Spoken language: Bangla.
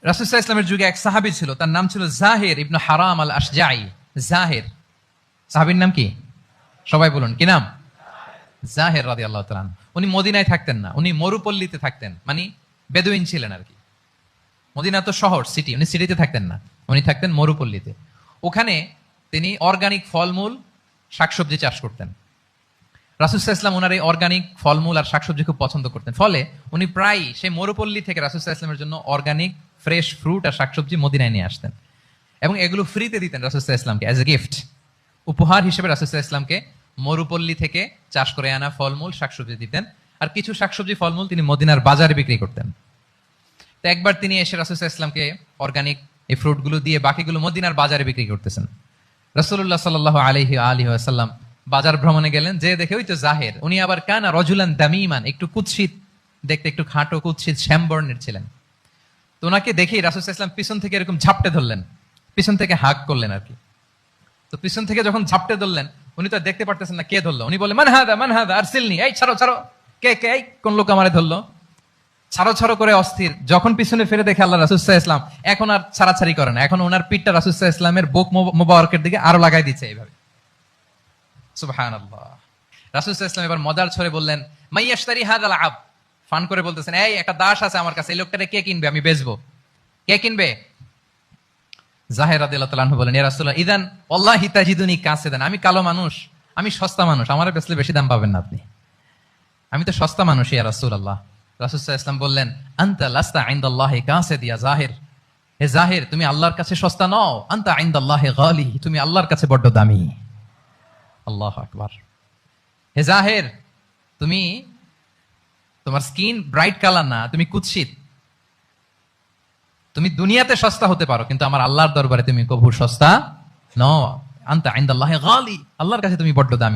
রাসূল সাল্লাল্লাহু আলাইহি ওয়াসাল্লামের যুগে এক সাহাবী ছিল, তার নাম ছিল জাহির ইবনে হারাম আল আশজাঈ। জাহির সাহাবীর নাম কি? সবাই বলুন, কি নাম? জাহির রাদিয়াল্লাহু তাআলা আনহু। উনি মদিনায় থাকতেন না, উনি মরুপল্লীতে থাকতেন, মানে বেদুইন ছিলেন আর কি। মদিনা তো শহর, সিটি, উনি সিটিতে থাকতেন না, উনি থাকতেন মরুপল্লীতে। ওখানে তিনি অর্গানিক ফলমূল শাকসবজি চাষ করতেন। রাসূল সাল্লাল্লাহু আলাইহি ওয়াসাল্লাম ওনার এই অর্গানিক ফলমূল আর শাকসবজি খুব পছন্দ করতেন, ফলে উনি প্রায় সেই মরুপল্লী থেকে রাসূল সাল্লাল্লাহু আলাইহি ওয়াসাল্লামের জন্য অর্গানিক ফ্রেশ ফ্রুট আর শাকসবজি মদিনায় নিয়ে আসতেন এবং এগুলো ফ্রিতে দিতেন রাসূল সাল্লাল্লাহু আলাইহি ওয়াসাল্লামকে অ্যাজ এ গিফট। উপহার হিসেবে রাসূল সাল্লাল্লাহু আলাইহি ওয়াসাল্লামকে মরুপল্লী থেকে চাষ করে আনা ফলমূল শাকসবজি দিতেন, আর কিছু শাকসবজি ফলমূল তিনি মদিনার বাজারে বিক্রি করতেন। তো একবার তিনি এসে রাসূল সাল্লাল্লাহু আলাইহি ওয়াসাল্লামকে অর্গানিক এই ফ্রুটগুলো দিয়ে বাকিগুলো মদিনার বাজারে বিক্রি করতেছেন। রাসূলুল্লাহ সাল্লাল্লাহু আলাইহি ওয়াসাল্লাম বাজার ভ্রমণে গেলেন, যে দেখে ওই তো জাহির, উনি আবার কানা রজুলান দামিমান, একটু কুৎসিত দেখতে, একটু খাটো কুৎসিত শ্যামবর্ণের ছিলেন। তো ওনাকে দেখেই রাসূল সাল্লাল্লাহু আলাইহি ওয়াসাল্লাম পিছন থেকে এরকম ঝাপটে ধরলেন, পিছন থেকে হাগ করলেন আর কি। তো পিছন থেকে যখন ঝাপটে ধরলেন, উনি তো দেখতে পারতেছেন না কে ধরলো। উনি বলে মান হাদা আরসিলনি, এই ছাড়ো ছাড়ো, কে কে, এই কোন লোক আমারে ধরলো, ছাড়ো ছাড়ো করে অস্থির। যখন পিছনে ফিরে দেখে আল্লাহ, রাসূল সাল্লাল্লাহু আলাইহি ওয়াসাল্লাম এখন আর ছাড়াছাড়ি করে না, এখন ওনার পিঠটা রাসূল সাল্লাল্লাহু আলাইহি ওয়াসাল্লামের বুক মোবারকের দিকে আরো লাগাই দিচ্ছে এইভাবে। সুবহানাল্লাহ। রাসূল সাল্লাল্লাহু আলাইহি ওয়াসাল্লাম এবার মজার ছলে বললেন, মাইয়াশতারি হাযাল আব, ফান করে বলতেছেন, এই একটা দাস আছে আমার কাছে, এই লোকটারে কে কিনবে, আমি বেচবো, কে কিনবে? জাহির রাদিয়াল্লাহু তাআলা আনহু বলেন, ইয়া রাসূলুল্লাহ ইদান ওয়াল্লাহি তাজিদুনি কাসিদান, আমি কালো মানুষ, আমি সস্তা মানুষ, আমারে বেচলে বেশি দাম পাবেন না আপনি, আমি তো সস্তা মানুষ ইয়া রাসূলুল্লাহ। রাসূল সাল্লাল্লাহু আলাইহি ওয়াসাল্লাম বললেন, আনতা লাস্তা ইনদাল্লাহি কাসিদ ইয়া জাহির, হে জাহির তুমি আল্লাহর কাছে সস্তা নও, আনতা ইনদাল্লাহি গালি, তুমি আল্লাহর কাছে বড্ড দামি। আল্লাহু আকবার। হে জাহির, তুমি, তোমার স্কিন ব্রাইট কালার না, তুমি কুৎসিত, তুমি দুনিয়াতে সস্তা হতে পারো, কিন্তু আমার আল্লাহর দরবারে তুমি কবু সস্তা নও। আনতা ইনদাল্লাহি গালি, আল্লাহর কাছে তুমি বড্ড দামি।